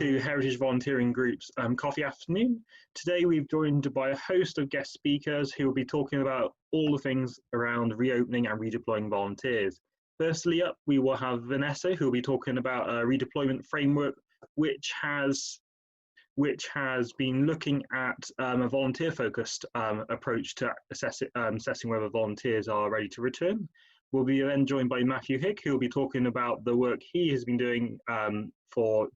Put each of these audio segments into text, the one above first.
to Heritage Volunteering Group's Coffee Afternoon. Today we've joined by a host of guest speakers who will be talking about all the things around reopening and redeploying volunteers. Firstly up, we will have Vanessa, who will be talking about a redeployment framework which has been looking at a volunteer-focused approach to assessing whether volunteers are ready to return. We'll be then joined by Matthew Hick, who will be talking about the work he has been doing for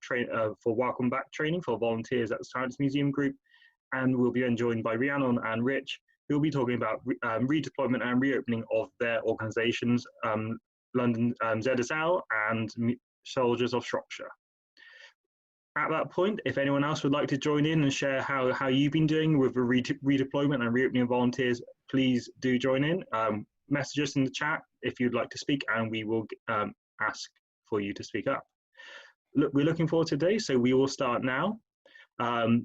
welcome back training for volunteers at the Science Museum Group. And we'll be then joined by Rhiannon and Rich, who will be talking about redeployment and reopening of their organisations, London ZSL and Soldiers of Shropshire. At that point, if anyone else would like to join in and share how you've been doing with the redeployment and reopening of volunteers, please do join in. Message us in the chat if you'd like to speak, and we will ask for you to speak up. Look, we're looking forward to today, so we will start now.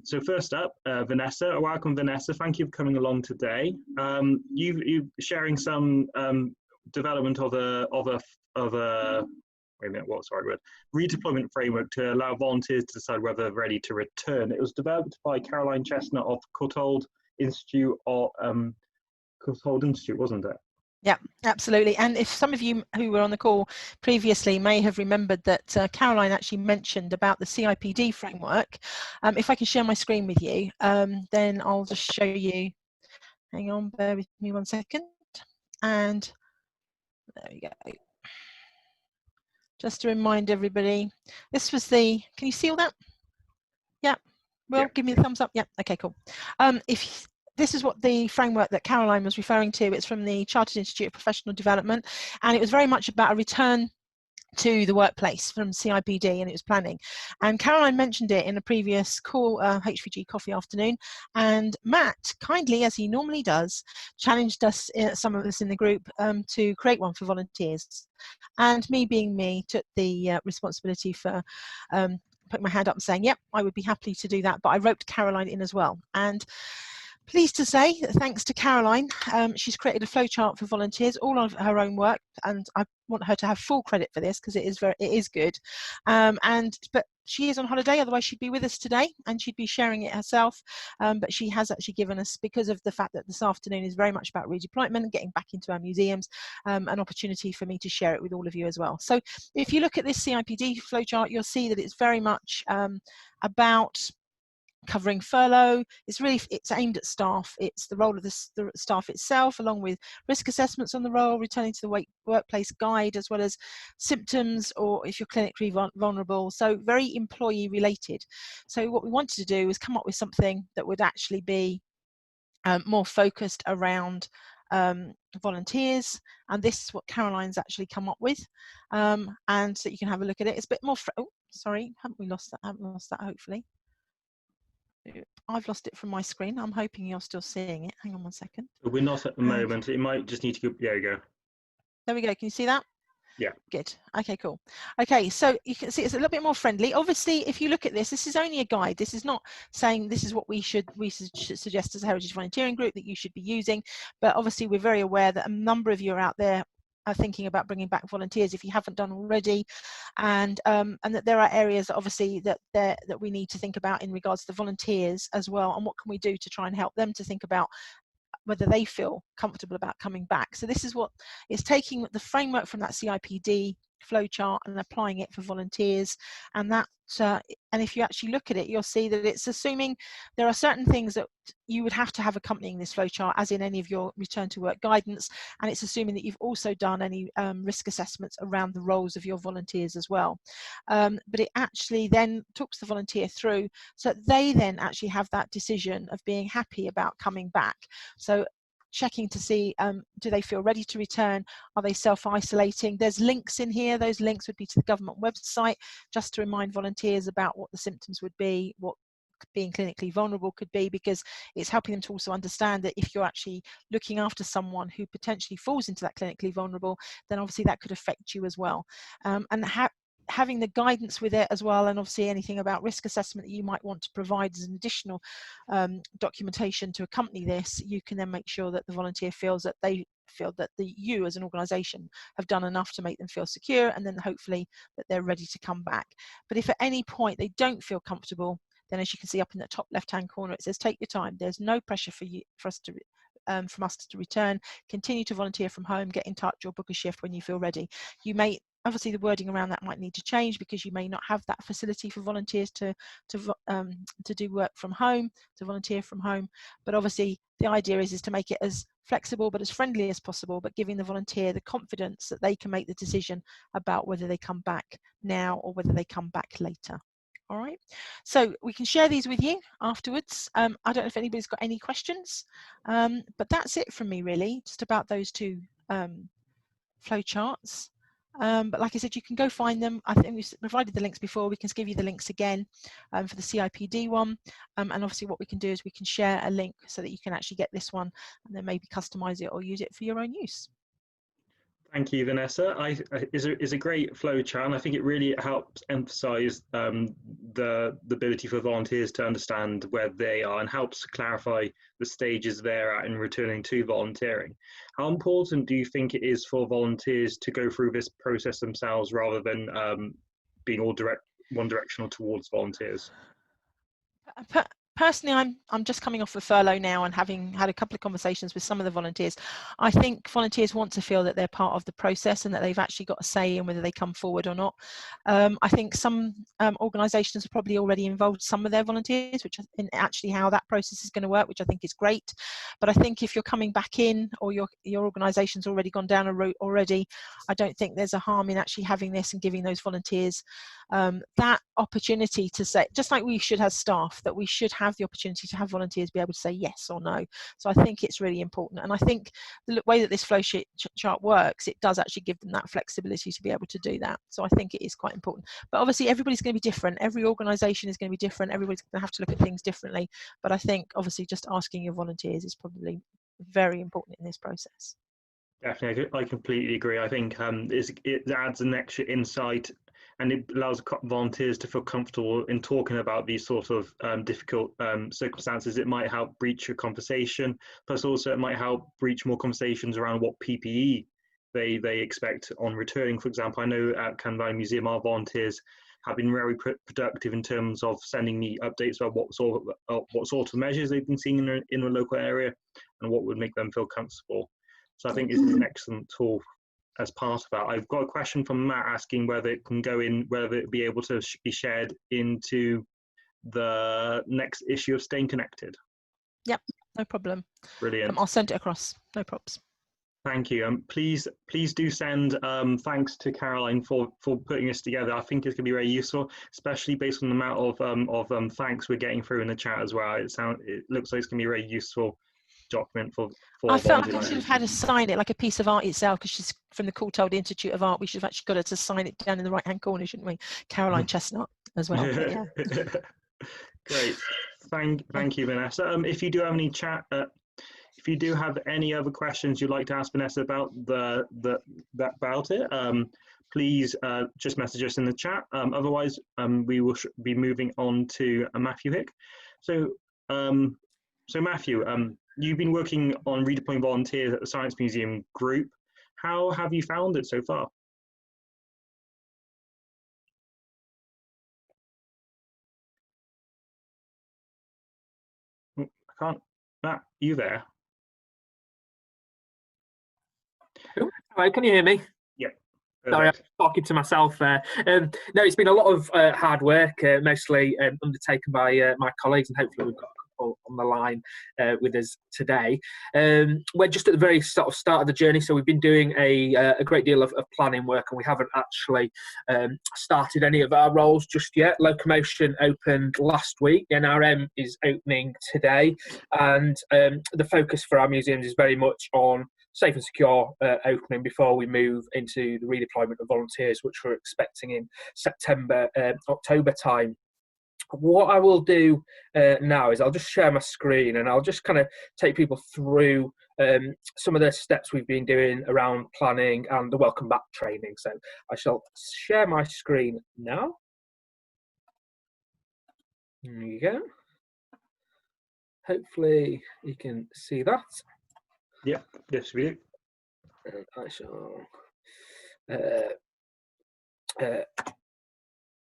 So first up, Vanessa. Welcome, Vanessa. Thank you for coming along today. You've sharing some development of a wait a minute, what's the right word? Redeployment framework to allow volunteers to decide whether they're ready to return. It was developed by Caroline Chestnut of Courtauld Institute, wasn't it? Yeah, absolutely. And if some of you who were on the call previously may have remembered that Caroline actually mentioned about the CIPD framework, if I can share my screen with you, then I'll just show you. Hang on, bear with me one second. And there we go. Just to remind everybody, this was the, can you see all that? Yeah, well, yeah. Give me the thumbs up. Yeah, okay, cool. This is what the framework that Caroline was referring to. It's from the Chartered Institute of Professional Development, and it was very much about a return to the workplace from CIPD, and it was planning. And Caroline mentioned it in a previous call, HVG Coffee Afternoon, and Matt, kindly, as he normally does, challenged us, some of us in the group, to create one for volunteers. And me being me, took the responsibility for putting my hand up and saying, yep, I would be happy to do that, but I roped Caroline in as well. And pleased to say that thanks to Caroline, she's created a flowchart for volunteers, all of her own work, and I want her to have full credit for this because it is good. But she is on holiday, otherwise she'd be with us today and she'd be sharing it herself. But she has actually given us, because of the fact that this afternoon is very much about redeployment and getting back into our museums, an opportunity for me to share it with all of you as well. So if you look at this CIPD flowchart, you'll see that it's very much about covering furlough. It's aimed at staff. It's the role of the staff itself, along with risk assessments on the role, returning to the workplace guide, as well as symptoms or if you're clinically vulnerable. So very employee related. So what we wanted to do is come up with something that would actually be more focused around volunteers, and this is what Caroline's actually come up with, and so you can have a look at it. It's a bit more oh, sorry, haven't lost that hopefully. I've lost it from my screen. I'm hoping you're still seeing it. Hang on one second. We're not at the moment. It might just need to go. There you go. There we go. Can you see that? Yeah. Good. Okay, cool. Okay, so you can see it's a little bit more friendly. Obviously, if you look at this, this is only a guide. This is not saying this is what we should suggest as a Heritage Volunteering Group that you should be using. But obviously, we're very aware that a number of you are out there are thinking about bringing back volunteers if you haven't done already, and that there are areas obviously that we need to think about in regards to the volunteers as well, and what can we do to try and help them to think about whether they feel comfortable about coming back. So this is what is taking the framework from that CIPD flowchart and applying it for volunteers, and that and if you actually look at it, you'll see that it's assuming there are certain things that you would have to have accompanying this flowchart, as in any of your return to work guidance, and it's assuming that you've also done any risk assessments around the roles of your volunteers as well. But it actually then talks the volunteer through, so they then actually have that decision of being happy about coming back. So checking to see, do they feel ready to return? Are they self-isolating? There's links in here. Those links would be to the government website, just to remind volunteers about what the symptoms would be, what being clinically vulnerable could be, because it's helping them to also understand that if you're actually looking after someone who potentially falls into that clinically vulnerable, then obviously that could affect you as well. And having the guidance with it as well, and obviously anything about risk assessment that you might want to provide as an additional documentation to accompany this, you can then make sure that the volunteer feels that they feel that you as an organisation have done enough to make them feel secure, and then hopefully that they're ready to come back. But if at any point they don't feel comfortable, then as you can see up in the top left hand corner, it says take your time. There's no pressure from us to return. Continue to volunteer from home, get in touch or book a shift when you feel ready. You may, obviously the wording around that might need to change because you may not have that facility for volunteers to do work from home, to volunteer from home. But obviously the idea is to make it as flexible but as friendly as possible, but giving the volunteer the confidence that they can make the decision about whether they come back now or whether they come back later. All right, so we can share these with you afterwards. I don't know if anybody's got any questions, but that's it from me really, just about those two flow charts. But like I said, you can go find them. I think we provided the links before. We can give you the links again for the CIPD one. And obviously what we can do is we can share a link so that you can actually get this one and then maybe customize it or use it for your own use. Thank you, Vanessa. Is a great flow chart, and I think it really helps emphasise the ability for volunteers to understand where they are and helps clarify the stages they're at in returning to volunteering. How important do you think it is for volunteers to go through this process themselves rather than being all one directional towards volunteers? Personally, I'm just coming off a furlough now and having had a couple of conversations with some of the volunteers. I think volunteers want to feel that they're part of the process and that they've actually got a say in whether they come forward or not. I think some organisations have probably already involved some of their volunteers, which in actually how that process is going to work, which I think is great. But I think if you're coming back in or your organisation's already gone down a route already, I don't think there's a harm in actually having this and giving those volunteers that opportunity to say, just like we should have staff, that we should have the opportunity to have volunteers be able to say yes or no. So I think it's really important, and I think the way that this flow chart works, it does actually give them that flexibility to be able to do that. So I think it is quite important, but obviously everybody's going to be different. Every organisation is going to be different. Everybody's going to have to look at things differently, but I think obviously just asking your volunteers is probably very important in this process. Definitely, I completely agree. I think it adds an extra insight, and it allows volunteers to feel comfortable in talking about these sort of difficult circumstances. It might help breach a conversation, plus also it might help breach more conversations around what PPE they expect on returning. For example, I know at Cannon Valley Museum, our volunteers have been very productive in terms of sending me updates about what sort of measures they've been seeing in the local area and what would make them feel comfortable. So I think this is an excellent tool as part of that. I've got a question from Matt asking whether it can go in, whether it be able to be shared into the next issue of Staying Connected. Yep, no problem. Brilliant. I'll send it across, no props. Thank you. Please do send thanks to Caroline for putting this together. I think it's going to be very useful, especially based on the amount of thanks we're getting through in the chat as well. It looks like it's going to be a very useful document for I felt like I should have had her sign it like a piece of art itself, because she's from the Courtauld Institute of Art. We should have actually got her to sign it down in the right hand corner, shouldn't we? Caroline Chestnut as well. Yeah. Great. Thank you, Vanessa. If you do have any if you do have any other questions you'd like to ask Vanessa about about it, please just message us in the chat. Otherwise, we will be moving on to Matthew Hick. So Matthew, you've been working on redeploying volunteers at the Science Museum group. How have you found it so far? I can't. Matt, you there? Hello, can you hear me? Yeah. Sorry, I'm talking to myself there. No, it's been a lot of hard work, mostly undertaken by my colleagues, and hopefully we've got a couple on the line with us today. We're just at the very sort of start of the journey, so we've been doing a great deal of planning work, and we haven't actually started any of our roles just yet. Locomotion opened last week, NRM is opening today, and the focus for our museums is very much on safe and secure opening before we move into the redeployment of volunteers, which we're expecting in September, October time. What I will do now is I'll just share my screen and I'll just kind of take people through some of the steps we've been doing around planning and the welcome back training. So I shall share my screen now. There you go. Hopefully you can see that. Yeah, yes, we do. And I shall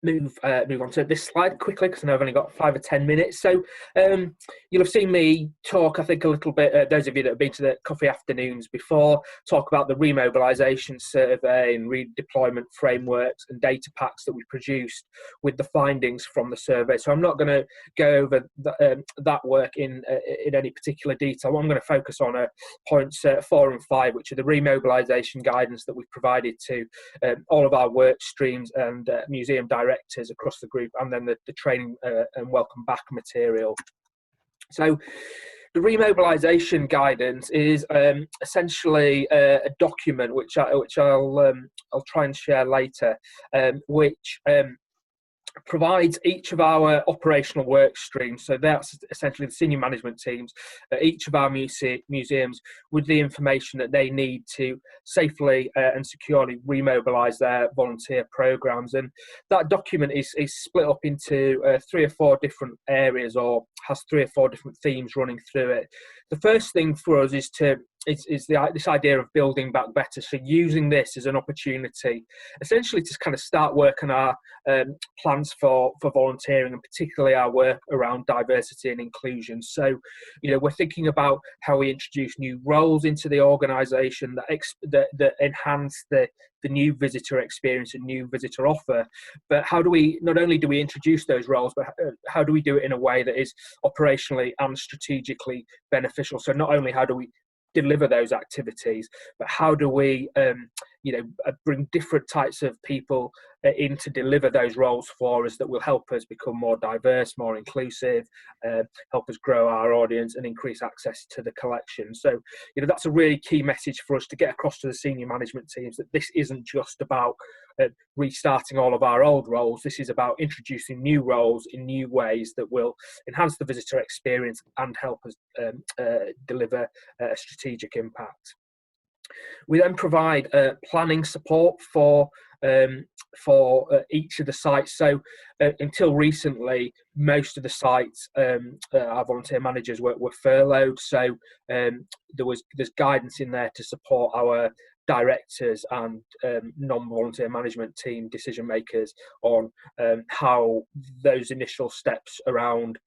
move on to this slide quickly because I know I've only got 5 or 10 minutes. So you'll have seen me talk, I think, a little bit, those of you that have been to the coffee afternoons before, talk about the remobilisation survey and redeployment frameworks and data packs that we produced with the findings from the survey. So I'm not going to go over that work in any particular detail. I'm going to focus on points 4 and 5, which are the remobilisation guidance that we've provided to all of our work streams and museum directors across the group, and then the training and welcome back material. So the remobilisation guidance is essentially a document which I'll try and share later, which provides each of our operational work streams, so that's essentially the senior management teams at each of our museums, with the information that they need to safely and securely remobilise their volunteer programmes. And that document is split up into 3 or 4 different areas, or has 3 or 4 different themes running through it. The first thing for us is this idea of building back better. So using this as an opportunity, essentially, to kind of start working our plans for volunteering, and particularly our work around diversity and inclusion. So, we're thinking about how we introduce new roles into the organisation that enhance the new visitor experience and new visitor offer. But how do we, not only do we introduce those roles, but how do we do it in a way that is operationally and strategically beneficial? So not only how do we deliver those activities, but how do we bring different types of people in to deliver those roles for us that will help us become more diverse, more inclusive, help us grow our audience and increase access to the collection. So that's a really key message for us to get across to the senior management teams, that this isn't just about restarting all of our old roles. This is about introducing new roles in new ways that will enhance the visitor experience and help us deliver a strategic impact. We then provide planning support for each of the sites. So until recently, most of the sites, our volunteer managers were furloughed. So there's guidance in there to support our directors and non-volunteer management team decision makers on how those initial steps around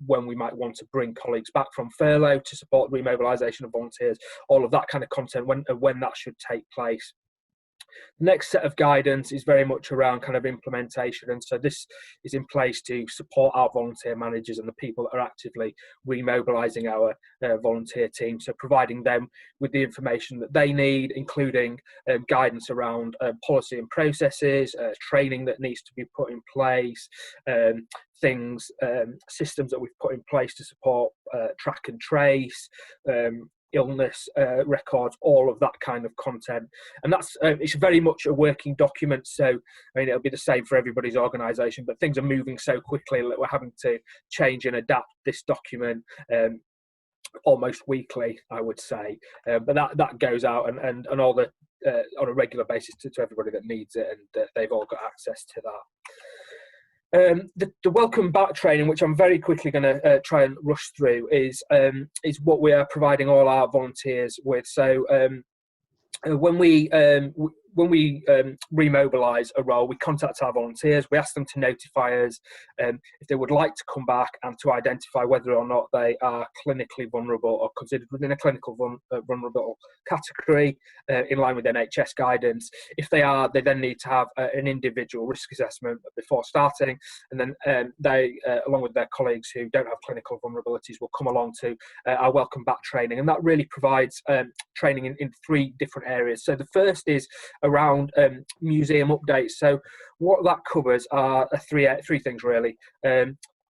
when we might want to bring colleagues back from furlough to support remobilisation of volunteers, all of that kind of content, when that should take place. The next set of guidance is very much around kind of implementation, and so this is in place to support our volunteer managers and the people that are actively remobilising our volunteer team, so providing them with the information that they need, including guidance around policy and processes, training that needs to be put in place, systems that we've put in place to support track and trace, illness records, all of that kind of content. And that's it's very much a working document, so it'll be the same for everybody's organisation, but things are moving so quickly that we're having to change and adapt this document almost weekly, I would say, but that goes out and all the on a regular basis to everybody that needs it, and they've all got access to that. The welcome back training, which I'm very quickly going to try and rush through, is what we are providing all our volunteers with. So when we remobilise a role, we contact our volunteers, we ask them to notify us if they would like to come back, and to identify whether or not they are clinically vulnerable or considered within a clinical vulnerable category in line with NHS guidance. If they are, they then need to have an individual risk assessment before starting, and then they, along with their colleagues who don't have clinical vulnerabilities, will come along to our welcome back training, and that really provides training in 3 different areas. So the first is around museum updates. So what that covers are three things really.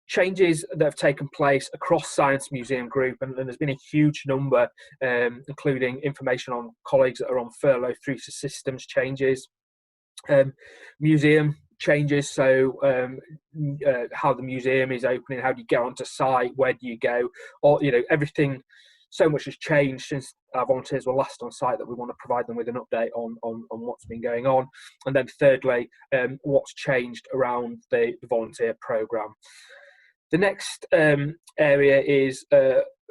Changes that have taken place across Science Museum Group, and there's been a huge number, including information on colleagues that are on furlough through to systems changes. Museum changes, so how the museum is opening, how do you get onto site, where do you go, or everything. So much has changed since our volunteers were last on site that we want to provide them with an update on what's been going on. And then thirdly, what's changed around the volunteer programme. The next area is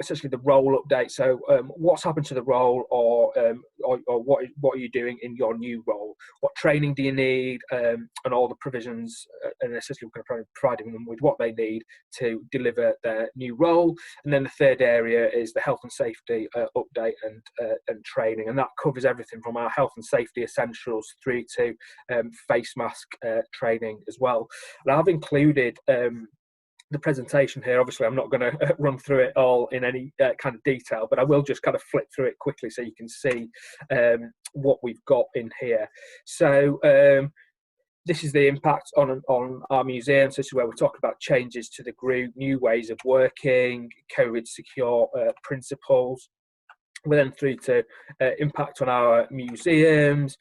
essentially the role update. So what's happened to the role, or what are you doing in your new role? What training do you need, and all the provisions, and essentially we're going to provide them with what they need to deliver their new role. And then the third area is the health and safety update and training, and that covers everything from our health and safety essentials through to face mask training as well. And I've included the presentation here. Obviously I'm not going to run through it all in any kind of detail, but I will just kind of flip through it quickly so you can see what we've got in here. So this is the impact on our museum. So this is where we're talking about changes to the group, new ways of working, COVID secure principles. We're then through to impact on our museums,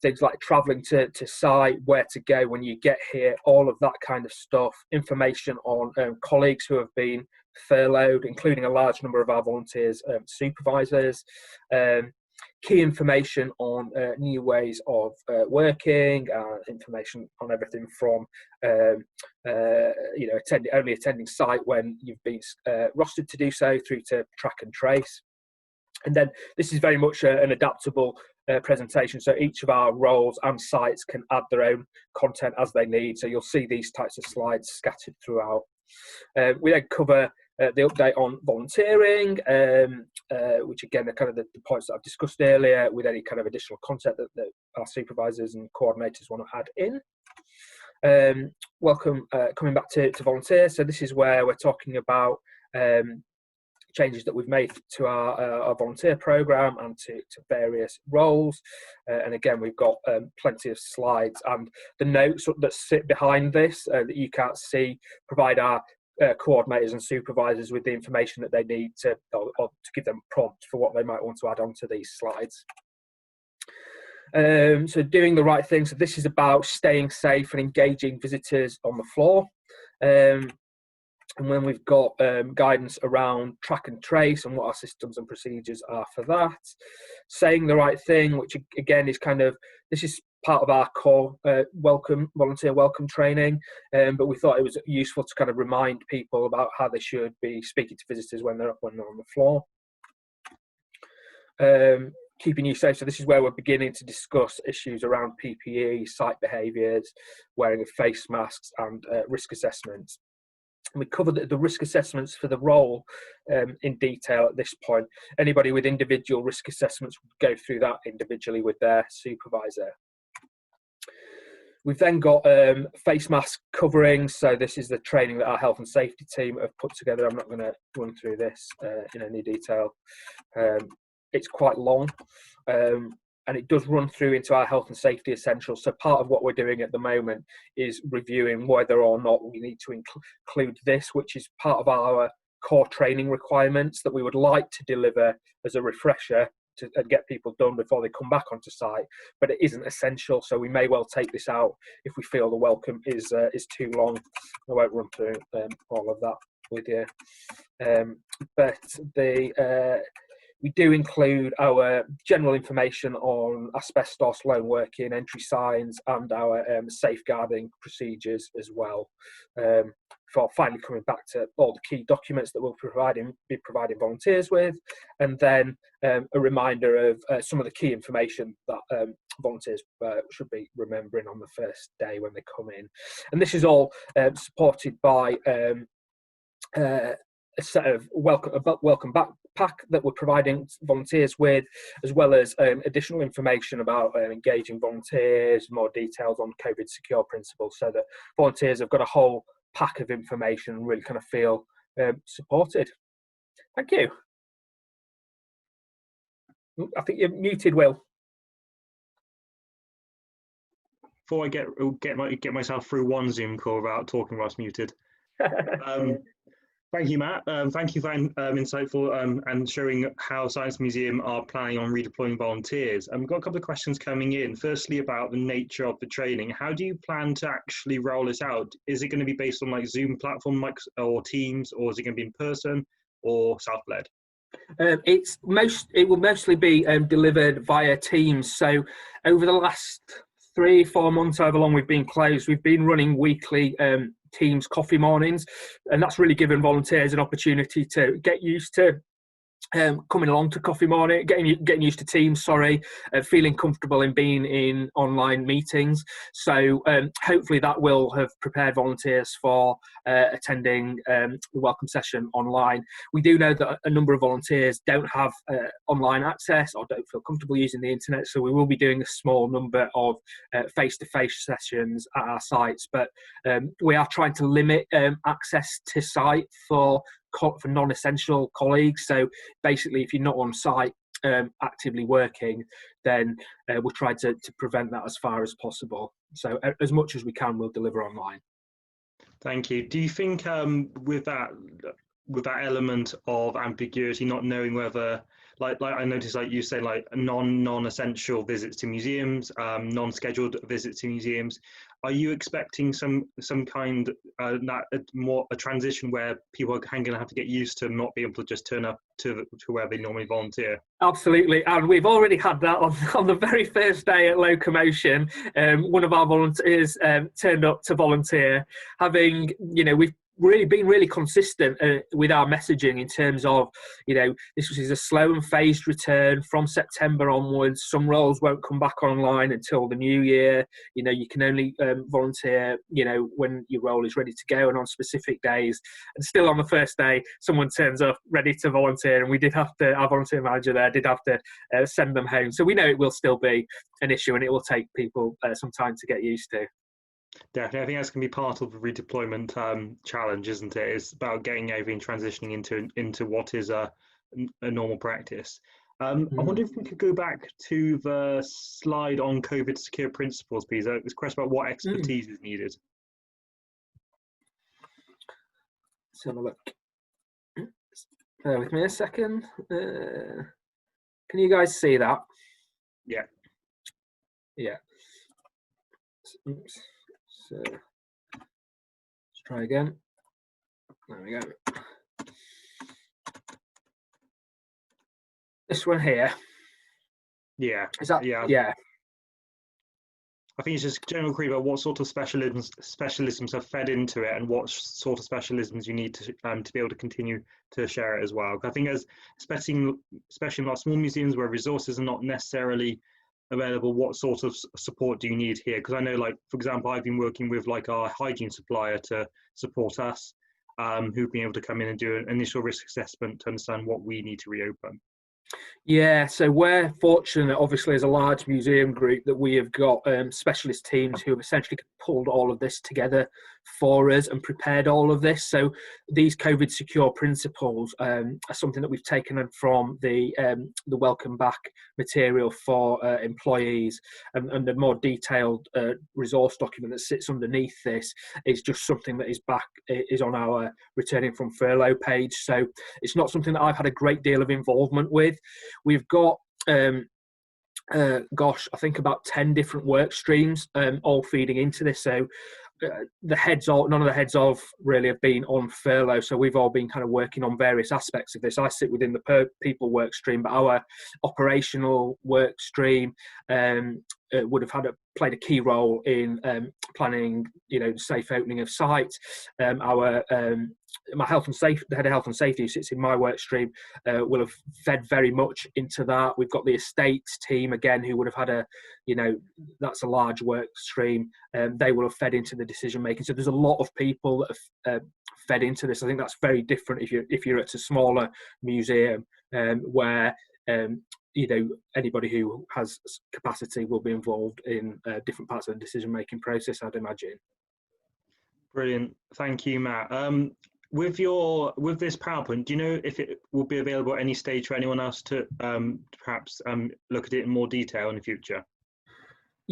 things like travelling to site, where to go when you get here, all of that kind of stuff. Information on colleagues who have been furloughed, including a large number of our volunteers, supervisors. Key information on new ways of working, information on everything from only attending site when you've been rostered to do so, through to track and trace. And then this is very much an adaptable presentation. So each of our roles and sites can add their own content as they need. So you'll see these types of slides scattered throughout. We then cover the update on volunteering, which again are kind of the points that I've discussed earlier, with any kind of additional content that our supervisors and coordinators want to add in. Coming back to volunteer. So this is where we're talking about changes that we've made to our volunteer programme and to various roles. And again, we've got plenty of slides, and the notes that sit behind this that you can't see provide our coordinators and supervisors with the information that they need to give them prompts for what they might want to add onto these slides. So doing the right thing. So this is about staying safe and engaging visitors on the floor. And when we've got guidance around track and trace and what our systems and procedures are for that. Saying the right thing, which again is this is part of our core volunteer welcome training, but we thought it was useful to kind of remind people about how they should be speaking to visitors when they're on the floor. Keeping you safe. So this is where we're beginning to discuss issues around PPE, site behaviours, wearing of face masks, and risk assessments. And we covered the risk assessments for the role in detail at this point. Anybody with individual risk assessments would go through that individually with their supervisor. We've then got face mask covering. So this is the training that our health and safety team have put together. I'm not going to run through this in any detail. It's quite long. And it does run through into our health and safety essentials. So part of what we're doing at the moment is reviewing whether or not we need to include this, which is part of our core training requirements that we would like to deliver as a refresher and get people done before they come back onto site, but it isn't essential. So we may well take this out if we feel the welcome is too long. I won't run through all of that with you. We do include our general information on asbestos, lone working, entry signs, and our safeguarding procedures as well. For finally coming back to all the key documents that we'll be providing volunteers with, and then a reminder of some of the key information that volunteers should be remembering on the first day when they come in. And this is all supported by a set of welcome back pack that we're providing volunteers with, as well as additional information about engaging volunteers, more details on COVID secure principles, so that volunteers have got a whole pack of information and really kind of feel supported. Thank you. I think you're muted, Will. Before I get myself through one Zoom call without talking whilst muted. Thank you, Matt. Thank you for insightful and showing how Science Museum are planning on redeploying volunteers. We've got a couple of questions coming in. Firstly, about the nature of the training. How do you plan to actually roll this out? Is it going to be based on like Zoom platform or Teams, or is it going to be in person or self-led? It will mostly be delivered via Teams. So over the last 3-4 months, however long we've been closed, we've been running weekly Teams coffee mornings, and that's really given volunteers an opportunity to get used to coming along to coffee morning, getting used to Teams, feeling comfortable in being in online meetings. So hopefully that will have prepared volunteers for attending the welcome session online. We do know that a number of volunteers don't have online access or don't feel comfortable using the internet, so we will be doing a small number of face-to-face sessions at our sites, but we are trying to limit access to site for non-essential colleagues. So basically, if you're not on site actively working, then we'll try to prevent that as far as possible. So as much as we can, we'll deliver online. Thank you. Do you think with that element of ambiguity, not knowing whether, like I noticed, like you said, like non-essential visits to museums, non-scheduled visits to museums, are you expecting some kind a transition where people are going to have to get used to not being able to just turn up to where they normally volunteer? Absolutely, and we've already had that on the very first day at Locomotion. One of our volunteers turned up to volunteer, having, we've been really consistent with our messaging in terms of, this is a slow and phased return from September onwards. Some roles won't come back online until the new year. You can only volunteer, when your role is ready to go and on specific days. And still on the first day, someone turns up ready to volunteer, and we did have to, our volunteer manager there did have to send them home. So we know it will still be an issue, and it will take people some time to get used to. Definitely, I think that's going to be part of the redeployment challenge, isn't it? It's about getting over and transitioning into what is a normal practice. I wonder if we could go back to the slide on COVID secure principles, please. This question about what expertise is needed. Let's have a look. Bear with me a second. Can you guys see that? Yeah. Yeah. Oops. So let's try again. There we go. This one here. Yeah. Is that? Yeah. Yeah. I think it's just general query about what sort of specialisms have fed into it, and what sort of specialisms you need to be able to continue to share it as well. I think especially in our small museums where resources are not necessarily available, what sort of support do you need here? Because I know, like, for example, I've been working with like our hygiene supplier to support us, who've been able to come in and do an initial risk assessment to understand what we need to reopen. Yeah, so we're fortunate, obviously, as a large museum group, that we have got specialist teams who have essentially pulled all of this together for us and prepared all of this. So these COVID secure principles are something that we've taken from the welcome back material for employees, and the more detailed resource document that sits underneath this is just something that is on our returning from furlough page. So it's not something that I've had a great deal of involvement with. We've got gosh, I think about 10 different work streams all feeding into this. So none of the heads of really have been on furlough, so we've all been kind of working on various aspects of this. I sit within the people work stream, but our operational work stream would have played a key role in planning, safe opening of sites. My the head of health and safety, who sits in my work stream, will have fed very much into that. We've got the estates team again, who would have had that's a large work stream. They will have fed into the decision making. So there's a lot of people that have fed into this. I think that's very different if you're at a smaller museum where anybody who has capacity will be involved in different parts of the decision making process, I'd imagine. Brilliant, thank you, Matt. With this PowerPoint, do you know if it will be available at any stage for anyone else to perhaps look at it in more detail in the future?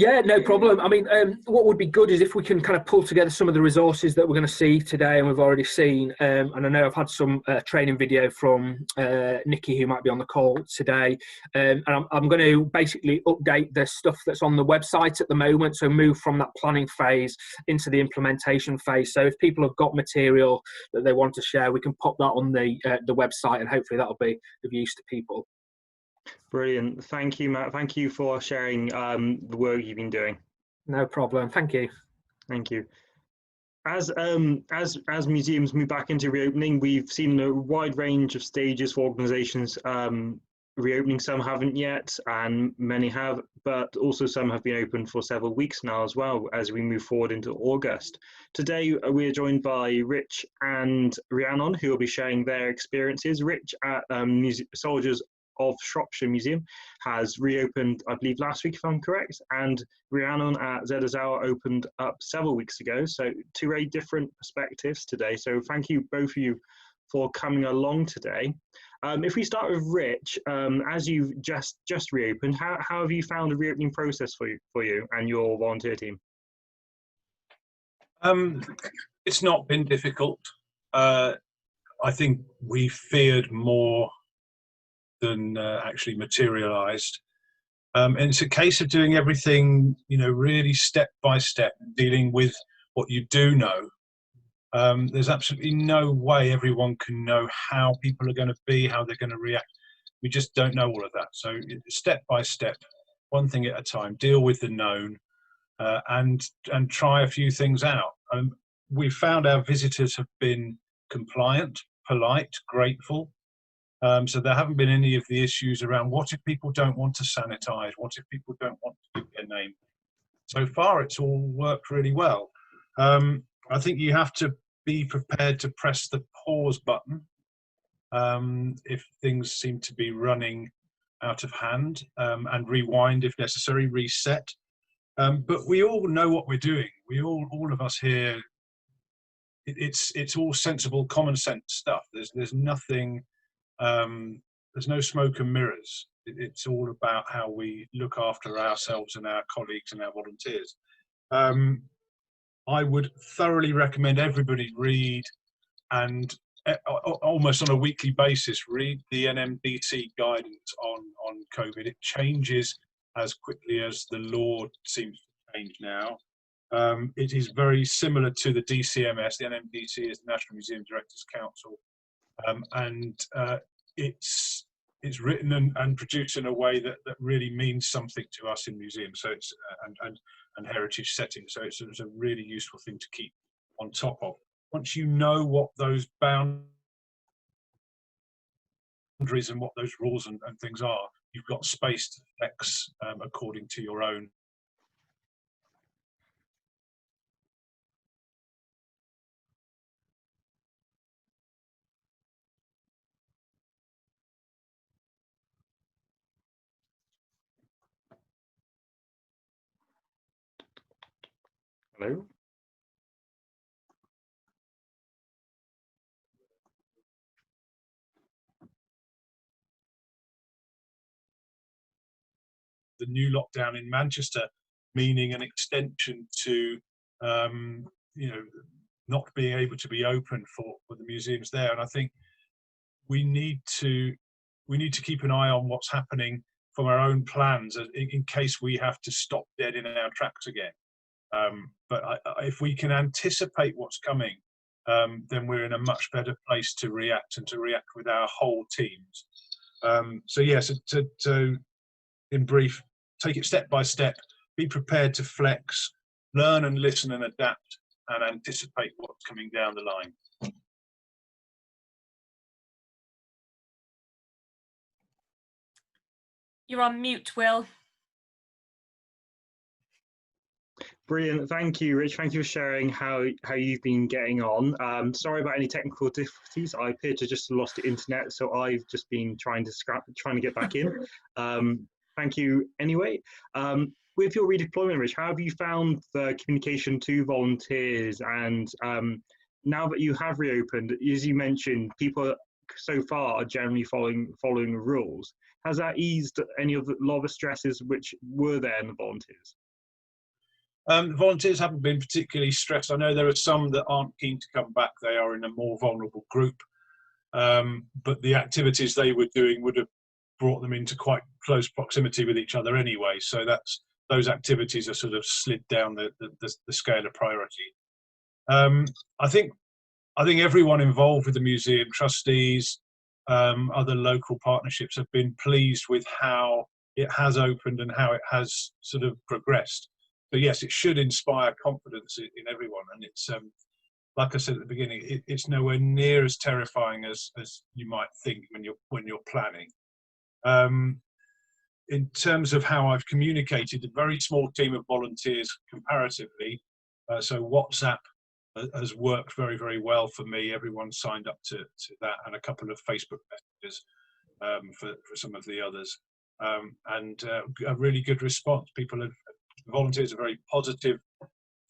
Yeah, no problem. I mean, what would be good is if we can kind of pull together some of the resources that we're going to see today and we've already seen. And I know I've had some training video from Nikki, who might be on the call today. And I'm going to basically update the stuff that's on the website at the moment. So move from that planning phase into the implementation phase. So if people have got material that they want to share, we can pop that on the website, and hopefully that'll be of use to people. Brilliant. Thank you, Matt. Thank you for sharing the work you've been doing. No problem. Thank you. Thank you. As museums move back into reopening, we've seen a wide range of stages for organisations reopening. Some haven't yet, and many have, but also some have been open for several weeks now as well as we move forward into August. Today, we are joined by Rich and Rhiannon, who will be sharing their experiences. Rich at Soldiers of Shropshire Museum has reopened, I believe, last week, if I'm correct, and Rhiannon at Zedazawa opened up several weeks ago. So two very different perspectives today. So thank you, both of you, for coming along today. If we start with Rich, as you've just reopened, how have you found the reopening process for you and your volunteer team? It's not been difficult. I think we feared more than actually materialized. And it's a case of doing everything, really step by step, dealing with what you do know. There's absolutely no way everyone can know how people are going to be, how they're going to react. We just don't know all of that. So step by step, one thing at a time, deal with the known, and try a few things out. We found our visitors have been compliant, polite, grateful. So there haven't been any of the issues around what if people don't want to sanitize, what if people don't want to give their name. So far, it's all worked really well. I think you have to be prepared to press the pause button if things seem to be running out of hand, and rewind if necessary, reset. But we all know what we're doing. All of us here, it's all sensible, common sense stuff. There's nothing. There's no smoke and mirrors. It's all about how we look after ourselves and our colleagues and our volunteers. I would thoroughly recommend everybody read, and almost on a weekly basis, read the NMDC guidance on COVID. It changes as quickly as the law seems to change now. It is very similar to the DCMS. The NMDC is the National Museum Directors Council. And it's written and produced in a way that really means something to us in museums. So it's and heritage settings. So it's a really useful thing to keep on top of. Once you know what those boundaries and what those rules and things are, you've got space to flex according to your own. Hello? The new lockdown in Manchester, meaning an extension to, not being able to be open for the museums there. And I think we need to keep an eye on what's happening from our own plans in case we have to stop dead in our tracks again. But if we can anticipate what's coming, then we're in a much better place to react, and to react with our whole teams. So yes, so in brief, take it step by step, be prepared to flex, learn and listen and adapt, and anticipate what's coming down the line. You're on mute, Will. Brilliant. Thank you, Rich. Thank you for sharing how you've been getting on. Sorry about any technical difficulties. I appear to just lost the internet, so I've just been trying to get back in. Thank you anyway. With your redeployment, Rich, how have you found the communication to volunteers? And now that you have reopened, as you mentioned, people so far are generally following the rules. Has that eased any of the lot of stresses which were there in the volunteers? Volunteers haven't been particularly stressed. I know there are some that aren't keen to come back. They are in a more vulnerable group. But the activities they were doing would have brought them into quite close proximity with each other anyway. So those activities are sort of slid down the scale of priority. I think everyone involved with the museum, trustees, other local partnerships, have been pleased with how it has opened and how it has sort of progressed. So yes, it should inspire confidence in everyone, and it's like I said at the beginning, it's nowhere near as terrifying as you might think when you're planning. In terms of how I've communicated, a very small team of volunteers comparatively. So WhatsApp has worked very, very well for me. Everyone signed up to that, and a couple of Facebook messages for some of the others, and a really good response. Volunteers are very positive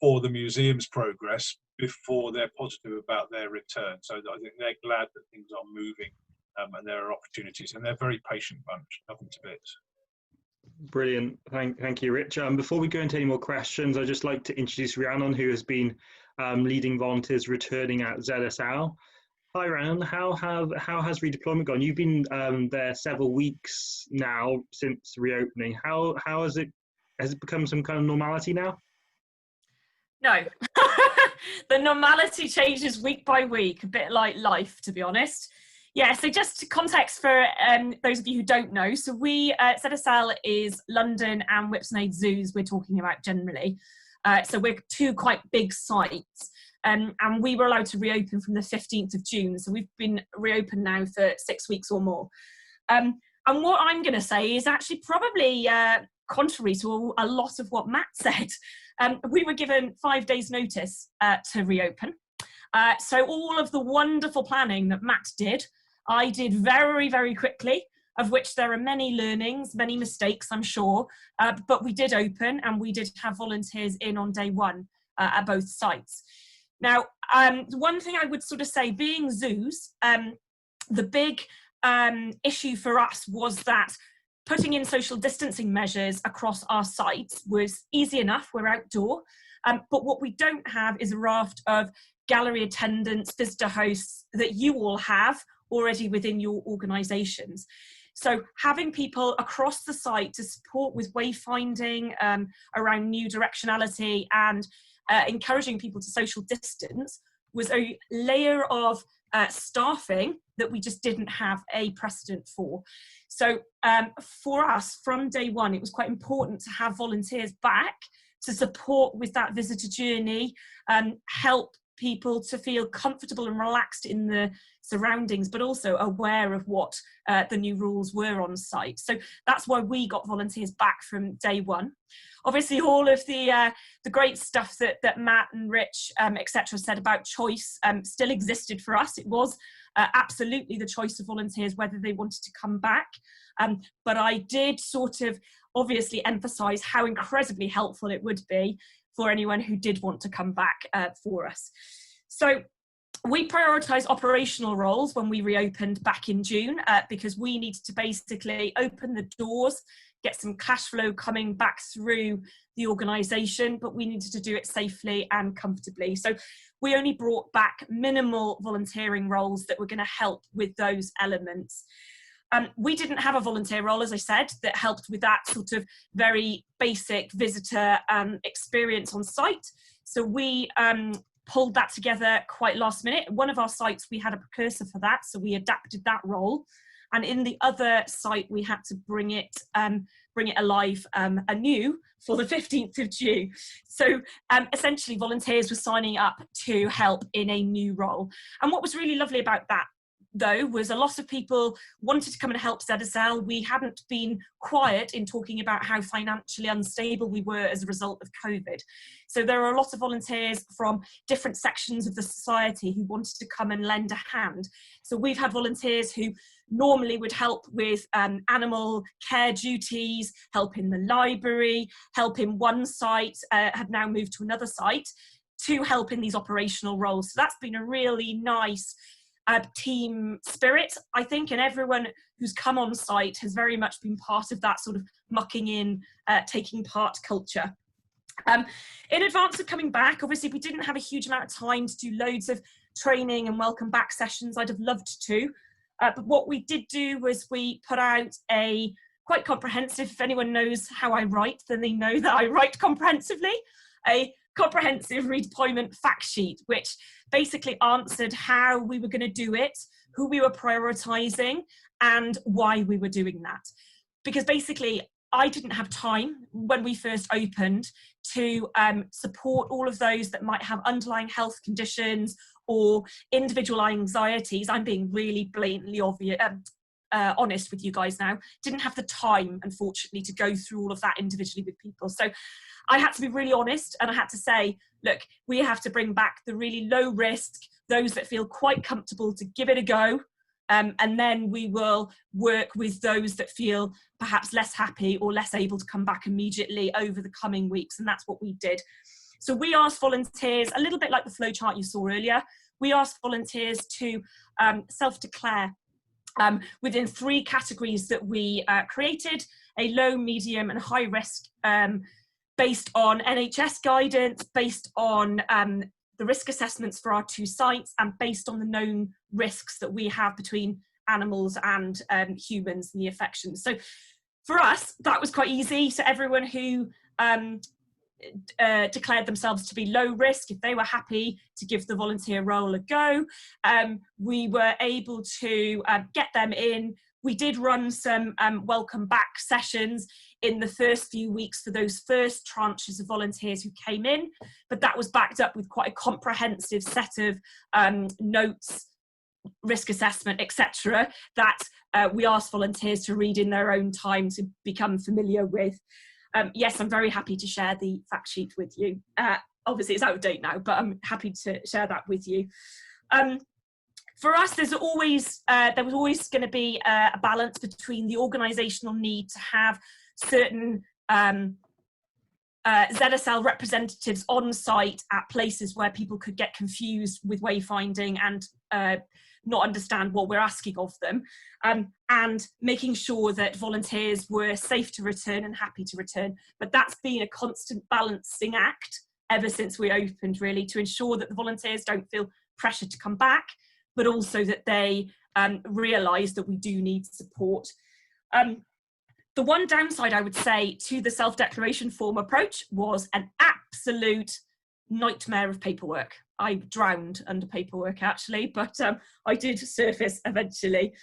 for the museum's progress before they're positive about their return. So I think they're glad that things are moving, and there are opportunities, and they're a very patient bunch, nothing to bits. Brilliant. Thank you, Rich. Before we go into any more questions, I'd just like to introduce Rhiannon, who has been leading volunteers returning at ZSL. Hi, Rhiannon. How has redeployment gone? You've been there several weeks now since reopening. How has it become some kind of normality now? No. The normality changes week by week, a bit like life, to be honest. Yeah, so just context for those of you who don't know. So we, ZSL is London and Whipsnade zoos we're talking about generally. So we're two quite big sites. And we were allowed to reopen from the 15th of June. So we've been reopened now for 6 weeks or more. And what I'm going to say is actually probably contrary to a lot of what Matt said. We were given 5 days notice to reopen. So all of the wonderful planning that Matt did, I did very, very quickly, of which there are many learnings, many mistakes, I'm sure. But we did open, and we did have volunteers in on day one at both sites. Now, one thing I would sort of say, being zoos, the big issue for us was that putting in social distancing measures across our sites was easy enough. We're outdoor. But what we don't have is a raft of gallery attendants, visitor hosts that you all have already within your organisations. So having people across the site to support with wayfinding around new directionality and encouraging people to social distance was a layer of staffing that we just didn't have a precedent for. So for us, from day one, it was quite important to have volunteers back to support with that visitor journey, help people to feel comfortable and relaxed in the surroundings, but also aware of what the new rules were on site. So that's why we got volunteers back from day one. Obviously, all of the great stuff that Matt and Rich, etc., said about choice still existed for us. It was absolutely the choice of volunteers whether they wanted to come back. But I did sort of obviously emphasise how incredibly helpful it would be for anyone who did want to come back for us. So we prioritised operational roles when we reopened back in June because we needed to basically open the doors, get some cash flow coming back through the organisation, but we needed to do it safely and comfortably. So we only brought back minimal volunteering roles that were going to help with those elements. We didn't have a volunteer role, as I said, that helped with that sort of very basic visitor experience on site. So we pulled that together quite last minute. One of our sites, we had a precursor for that, so we adapted that role. And in the other site, we had to bring it alive anew for the 15th of June. So essentially, volunteers were signing up to help in a new role. And what was really lovely about that, though, was a lot of people wanted to come and help ZSL. We hadn't been quiet in talking about how financially unstable we were as a result of COVID. So there are a lot of volunteers from different sections of the society who wanted to come and lend a hand. So we've had volunteers who normally would help with animal care duties, help in the library, help in one site, have now moved to another site to help in these operational roles. So that's been a really nice team spirit, I think, and everyone who's come on site has very much been part of that sort of mucking in, taking part culture. In advance of coming back, obviously we didn't have a huge amount of time to do loads of training and welcome back sessions. I'd have loved to, but what we did do was we put out a quite comprehensive, if anyone knows how I write, then they know that I write comprehensively, a comprehensive redeployment fact sheet, which basically answered how we were going to do it, who we were prioritising, and why we were doing that. Because basically, I didn't have time when we first opened to support all of those that might have underlying health conditions or individual anxieties. I'm being really blatantly obvious, honest with you guys now. Didn't have the time, unfortunately, to go through all of that individually with people. So I had to be really honest, and I had to say, look, we have to bring back the really low risk, those that feel quite comfortable to give it a go. And then we will work with those that feel perhaps less happy or less able to come back immediately over the coming weeks. And that's what we did. So we asked volunteers, a little bit like the flowchart you saw earlier, we asked volunteers to self-declare within 3 categories that we created: a low, medium and high risk, based on NHS guidance, based on the risk assessments for our 2 sites, and based on the known risks that we have between animals and humans and the infections. So for us, that was quite easy. So everyone who declared themselves to be low risk, if they were happy to give the volunteer role a go, we were able to get them in. We did run some welcome back sessions in the first few weeks for those first tranches of volunteers who came in, but that was backed up with quite a comprehensive set of notes, risk assessment, etc., that we asked volunteers to read in their own time to become familiar with. Yes, I'm very happy to share the fact sheet with you. Obviously it's out of date now, but I'm happy to share that with you. For us, there was always going to be a balance between the organisational need to have certain ZSL representatives on site at places where people could get confused with wayfinding and not understand what we're asking of them, and making sure that volunteers were safe to return and happy to return. But that's been a constant balancing act ever since we opened, really, to ensure that the volunteers don't feel pressure to come back, but also that they realise that we do need support. The one downside I would say to the self-declaration form approach was an absolute nightmare of paperwork. I drowned under paperwork actually, but I did surface eventually.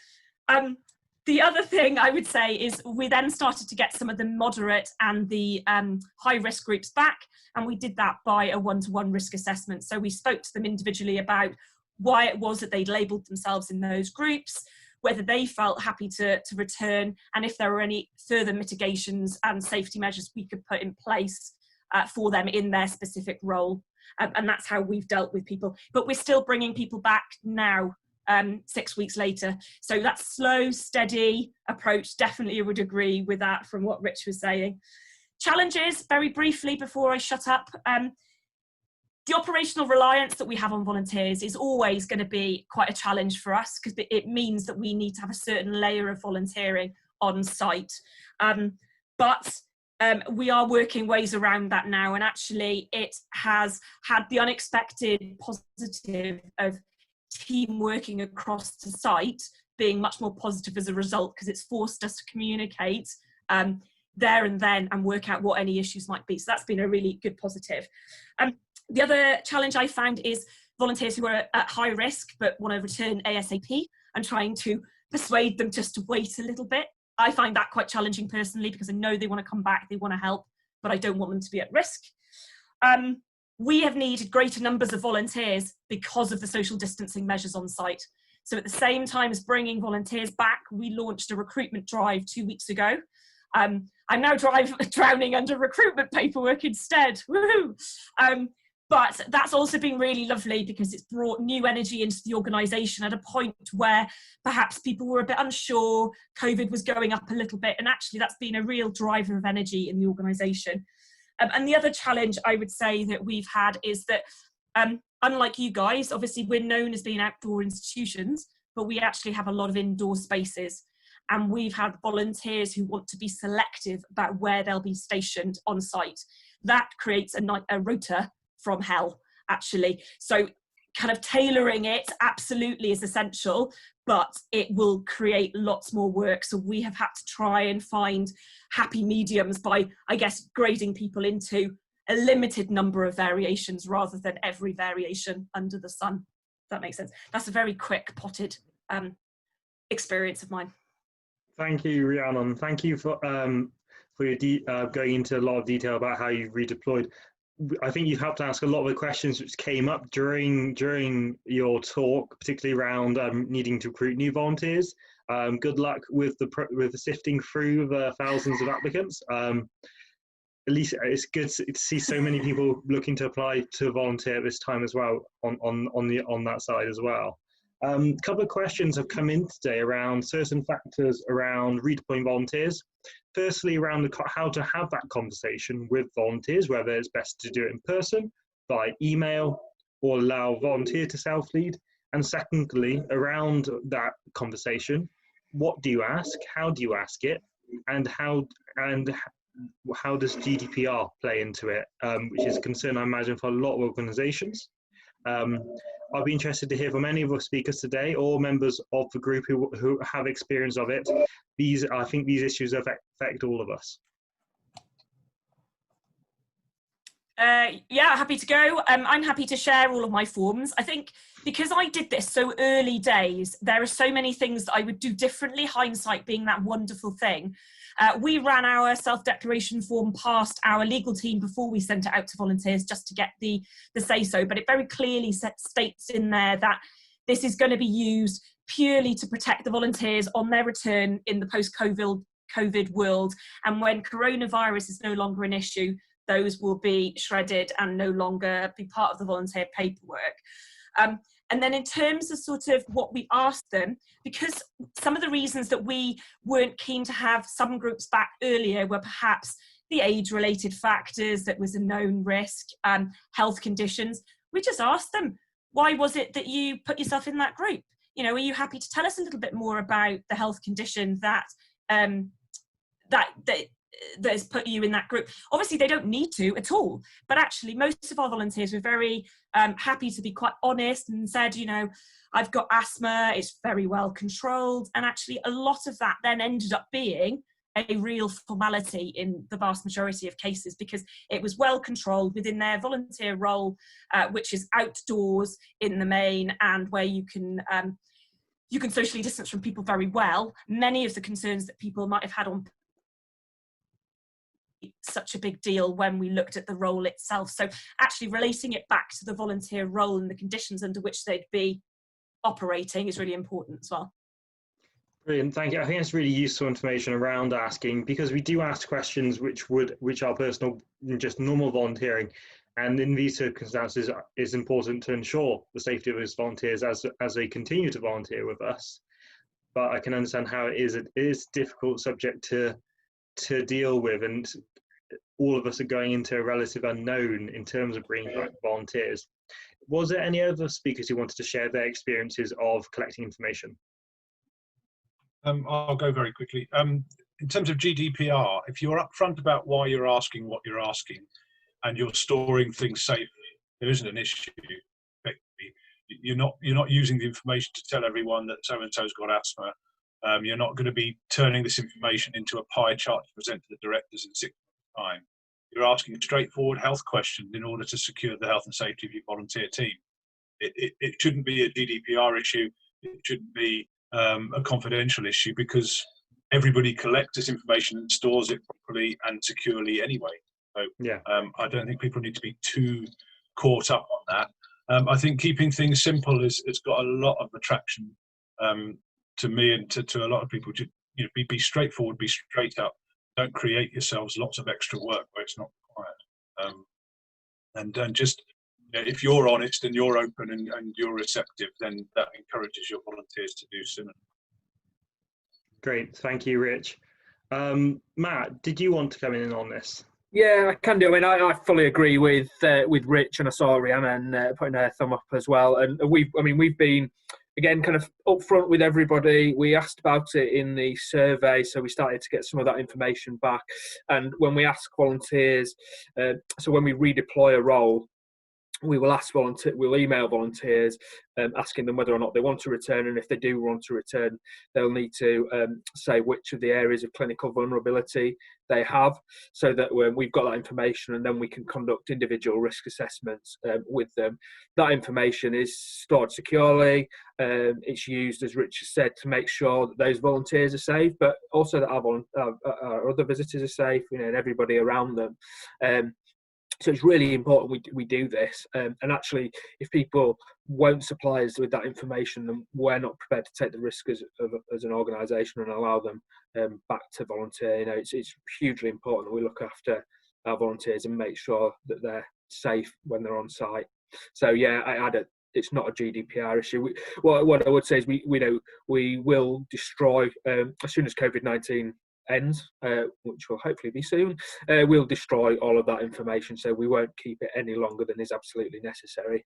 The other thing I would say is we then started to get some of the moderate and the high risk groups back, and we did that by a one-to-one risk assessment. So we spoke to them individually about why it was that they'd labelled themselves in those groups, whether they felt happy to return, and if there were any further mitigations and safety measures we could put in place for them in their specific role. And that's how we've dealt with people. But we're still bringing people back now, 6 weeks later. So that slow, steady approach, definitely would agree with that from what Rich was saying. Challenges, very briefly before I shut up. The operational reliance that we have on volunteers is always going to be quite a challenge for us, because it means that we need to have a certain layer of volunteering on site. But we are working ways around that now, and actually it has had the unexpected positive of team working across the site being much more positive as a result, because it's forced us to communicate there and then and work out what any issues might be. So that's been a really good positive. The other challenge I found is volunteers who are at high risk but want to return ASAP, and trying to persuade them just to wait a little bit. I find that quite challenging personally, because I know they want to come back, they want to help, but I don't want them to be at risk. We have needed greater numbers of volunteers because of the social distancing measures on site. So at the same time as bringing volunteers back, we launched a recruitment drive 2 weeks ago. I'm now drowning under recruitment paperwork instead. Woohoo! But that's also been really lovely, because it's brought new energy into the organisation at a point where perhaps people were a bit unsure, COVID was going up a little bit, and actually that's been a real driver of energy in the organisation. And the other challenge I would say that we've had is that, unlike you guys, obviously we're known as being outdoor institutions, but we actually have a lot of indoor spaces. And we've had volunteers who want to be selective about where they'll be stationed on site. that creates a rota from hell, actually. So kind of tailoring it absolutely is essential, but it will create lots more work. So we have had to try and find happy mediums by, I guess, grading people into a limited number of variations rather than every variation under the sun. If that makes sense. That's a very quick potted experience of mine. Thank you, Rhiannon. Thank you for your going into a lot of detail about how you redeployed. I think you helped ask a lot of the questions which came up during your talk, particularly around needing to recruit new volunteers. Good luck with the sifting through the thousands of applicants. At least it's good to see so many people looking to apply to volunteer at this time as well on that side as well. A couple of questions have come in today around certain factors around redeploying volunteers. Firstly, around how to have that conversation with volunteers, whether it's best to do it in person, by email, or allow a volunteer to self-lead. And secondly, around that conversation, what do you ask? How do you ask it? And how does GDPR play into it, which is a concern, I imagine, for a lot of organisations. I'll be interested to hear from any of our speakers today or members of the group who have experience of it. I think these issues affect all of us. Yeah, happy to go. I'm happy to share all of my forms. I think because I did this so early days, there are so many things that I would do differently, hindsight being that wonderful thing. We ran our self-declaration form past our legal team before we sent it out to volunteers just to get the say-so, but it very clearly states in there that this is going to be used purely to protect the volunteers on their return in the post-COVID world, and when coronavirus is no longer an issue, those will be shredded and no longer be part of the volunteer paperwork. And then in terms of sort of what we asked them, because some of the reasons that we weren't keen to have some groups back earlier were perhaps the age-related factors that was a known risk, health conditions, we just asked them, why was it that you put yourself in that group? You know, are you happy to tell us a little bit more about the health condition that that has put you in that group? Obviously they don't need to at all, but actually most of our volunteers were very happy to be quite honest and said, you know, I've got asthma, it's very well controlled, and actually a lot of that then ended up being a real formality in the vast majority of cases because it was well controlled within their volunteer role, which is outdoors in the main and where you can socially distance from people very well. Many of the concerns that people might have had on such a big deal when we looked at the role itself. So actually relating it back to the volunteer role and the conditions under which they'd be operating is really important as well. Brilliant, thank you. I think it's really useful information around asking, because we do ask questions which are personal, just normal volunteering, and in these circumstances it's important to ensure the safety of those volunteers as they continue to volunteer with us. But I can understand how it is a difficult subject to deal with, and all of us are going into a relative unknown in terms of bringing back volunteers. Was there any other speakers who wanted to share their experiences of collecting information? I'll go very quickly. In terms of GDPR, if you're upfront about why you're asking what you're asking and you're storing things safely, there isn't an issue. You're not using the information to tell everyone that so-and-so's got asthma. You're not going to be turning this information into a pie chart to present to the directors in 6 months' time. You're asking straightforward health questions in order to secure the health and safety of your volunteer team. It shouldn't be a GDPR issue. It shouldn't be a confidential issue, because everybody collects this information and stores it properly and securely anyway. So yeah. I don't think people need to be too caught up on that. I think keeping things simple has got a lot of attraction to me and to a lot of people. Be straightforward, be straight up. Don't create yourselves lots of extra work where it's not required. And just, if you're honest and you're open and you're receptive, then that encourages your volunteers to do similar. Great, thank you, Rich. Matt, did you want to come in on this? Yeah, I can do. I mean, I fully agree with Rich, and I saw Rhiannon putting her thumb up as well. And we've been again, kind of upfront with everybody. We asked about it in the survey, so we started to get some of that information back. And when we ask volunteers, so when we redeploy a role, we will we'll email volunteers asking them whether or not they want to return, and if they do want to return, they'll need to say which of the areas of clinical vulnerability they have, so that we've got that information, and then we can conduct individual risk assessments with them. That information is stored securely. It's used, as Richard said, to make sure that those volunteers are safe, but also that our other visitors are safe, and everybody around them. So it's really important we do this. And actually, if people won't supply us with that information, then we're not prepared to take the risk as an organisation and allow them back to volunteer. It's hugely important that we look after our volunteers and make sure that they're safe when they're on site. So yeah, it's not a GDPR issue. What I would say is we will destroy as soon as COVID-19 ends, which will hopefully be soon, we'll destroy all of that information, so we won't keep it any longer than is absolutely necessary.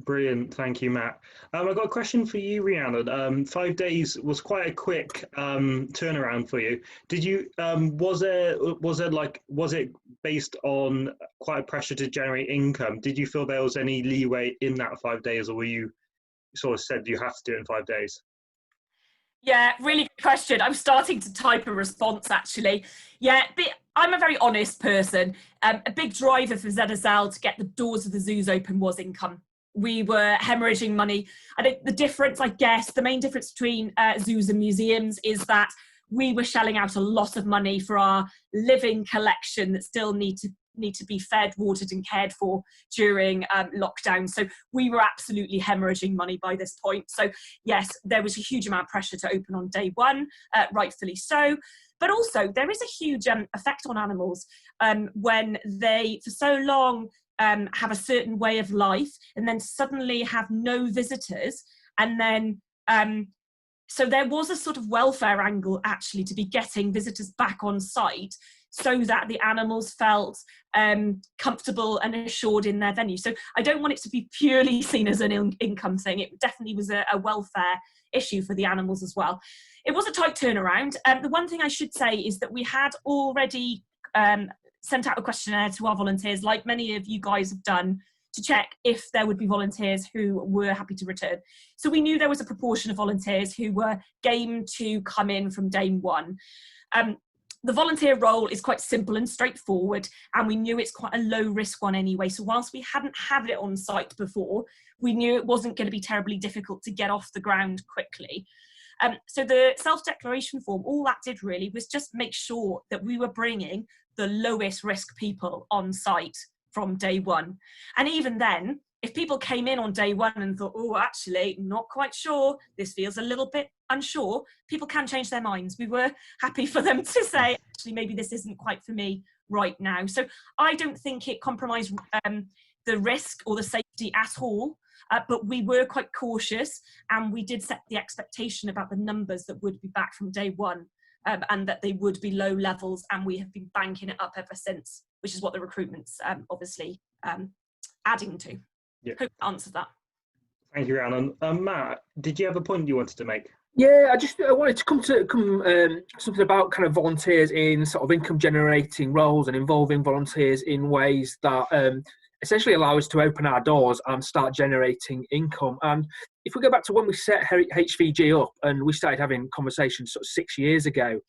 Brilliant, thank you, Matt. I've got a question for you, Rhiannon. 5 days was quite a quick turnaround for you. Did you was it based on quite a pressure to generate income? Did you feel there was any leeway in that 5 days, or were you sort of said you have to do it in 5 days? Yeah, really good question. I'm starting to type a response, actually. Yeah, I'm a very honest person. A big driver for ZSL to get the doors of the zoos open was income. We were hemorrhaging money. I think the main difference between zoos and museums is that we were shelling out a lot of money for our living collection that still need to be fed, watered and cared for during lockdown. So we were absolutely hemorrhaging money by this point. So yes, there was a huge amount of pressure to open on day one, rightfully so. But also there is a huge effect on animals when they, for so long, have a certain way of life and then suddenly have no visitors. And then so there was a sort of welfare angle actually to be getting visitors back on site, so that the animals felt comfortable and assured in their venue. So I don't want it to be purely seen as an income thing. It definitely was a welfare issue for the animals as well. It was a tight turnaround. The one thing I should say is that we had already sent out a questionnaire to our volunteers, like many of you guys have done, to check if there would be volunteers who were happy to return. So we knew there was a proportion of volunteers who were game to come in from day one. The volunteer role is quite simple and straightforward, and we knew it's quite a low risk one anyway. So whilst we hadn't had it on site before, we knew it wasn't going to be terribly difficult to get off the ground quickly. So the self-declaration form, all that did really was just make sure that we were bringing the lowest risk people on site from day one. And even then, if people came in on day one and thought, oh, actually, not quite sure, this feels a little bit unsure, people can change their minds. We were happy for them to say, actually, maybe this isn't quite for me right now. So I don't think it compromised the risk or the safety at all, but we were quite cautious, and we did set the expectation about the numbers that would be back from day one, and that they would be low levels, and we have been banking it up ever since, which is what the recruitment's obviously adding to. Yeah. Hope that answers that. Thank you, Rhiannon. Matt, did you have a point you wanted to make? Yeah, I wanted to come something about kind of volunteers in sort of income generating roles and involving volunteers in ways that essentially allow us to open our doors and start generating income. And if we go back to when we set HVG up and we started having conversations sort of 6 years ago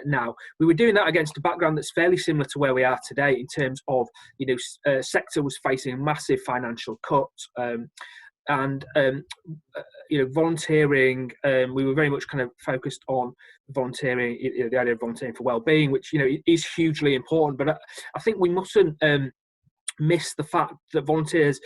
now, we were doing that against a background that's fairly similar to where we are today in terms of, sector was facing massive financial cuts. Volunteering, we were very much kind of focused on volunteering, the idea of volunteering for well-being, which, is hugely important. But I think we mustn't miss the fact that volunteers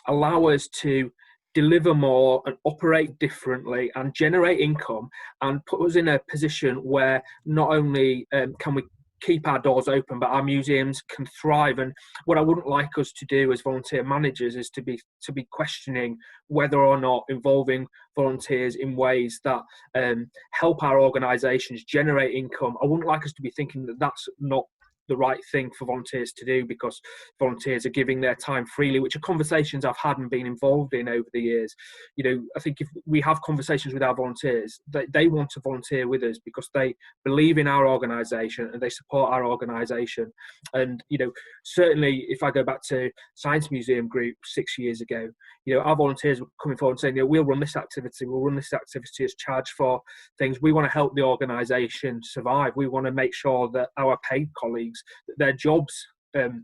allow us to deliver more and operate differently and generate income and put us in a position where not only can we keep our doors open, but our museums can thrive. And what I wouldn't like us to do as volunteer managers is to be questioning whether or not involving volunteers in ways that help our organisations generate income. I wouldn't like us to be thinking that that's not the right thing for volunteers to do, because volunteers are giving their time freely, which are conversations I've had and been involved in over the years. You know, I think if we have conversations with our volunteers, they want to volunteer with us because they believe in our organisation and they support our organisation. And, you know, certainly if I go back to Science Museum Group 6 years ago, you know, our volunteers were coming forward and saying, you know, we'll run this activity as charged for things. We want to help the organisation survive. We want to make sure that our paid colleagues, that their jobs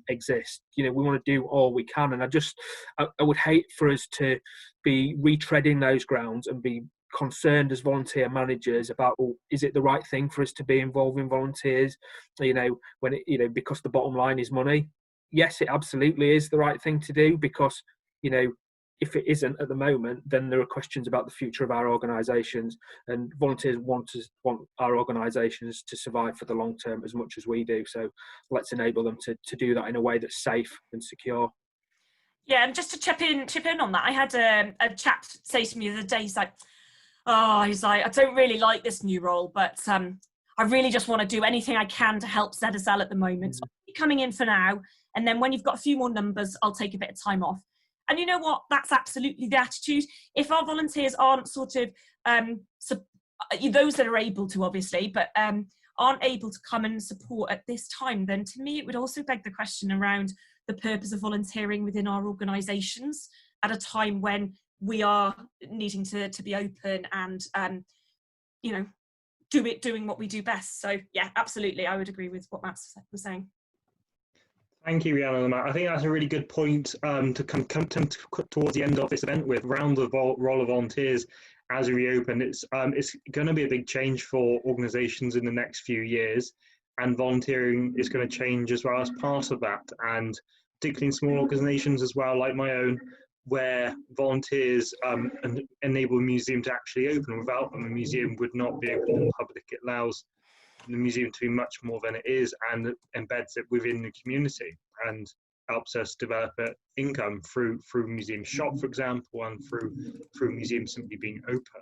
exist. You know, we want to do all we can. And I would hate for us to be retreading those grounds and be concerned as volunteer managers about, well, is it the right thing for us to be involving volunteers, you know, when it, you know, because the bottom line is money. Yes, it absolutely is the right thing to do, because, you know, if it isn't at the moment, then there are questions about the future of our organisations, and volunteers want our organisations to survive for the long term as much as we do. So let's enable them to do that in a way that's safe and secure. Yeah, and just to chip in on that, I had a chap say to me the other day, he's like, I don't really like this new role, but I really just want to do anything I can to help ZSL at the moment. So I'll be coming in for now, and then when you've got a few more numbers, I'll take a bit of time off. And you know what? That's absolutely the attitude. If our volunteers aren't sort of, those that are able to, obviously, but aren't able to come and support at this time, then to me, it would also beg the question around the purpose of volunteering within our organisations at a time when we are needing to be open and, you know, doing what we do best. So yeah, absolutely. I would agree with what Matt was saying. Thank you, Rhiannon. I think that's a really good point to come towards the end of this event with, around the role of volunteers as we reopen. It's going to be a big change for organisations in the next few years, and volunteering is going to change as well as part of that. And particularly in small organisations as well, like my own, where volunteers enable a museum to actually open. Without them, a museum would not be open to the public. It allows the museum to be much more than it is, and embeds it within the community and helps us develop an income through museum shop, for example, and through museums simply being open.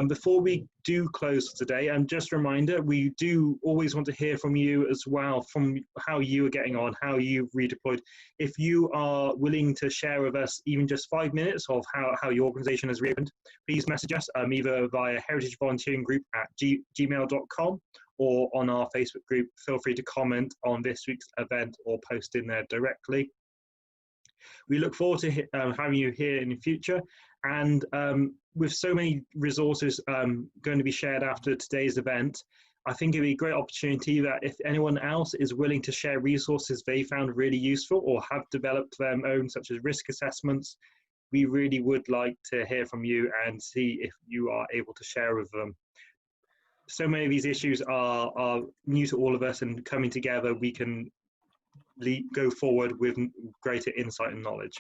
Before we do close today, just a reminder, we do always want to hear from you as well, from how you are getting on, how you've redeployed. If you are willing to share with us even just 5 minutes of how your organisation has reopened, please message us either via heritagevolunteeringgroup@gmail.com or on our Facebook group. Feel free to comment on this week's event or post in there directly. We look forward to having you here in the future, and with so many resources going to be shared after today's event, I think it'd be a great opportunity that if anyone else is willing to share resources they found really useful or have developed their own, such as risk assessments, we really would like to hear from you and see if you are able to share with them. So many of these issues are new to all of us, and coming together we can go forward with greater insight and knowledge.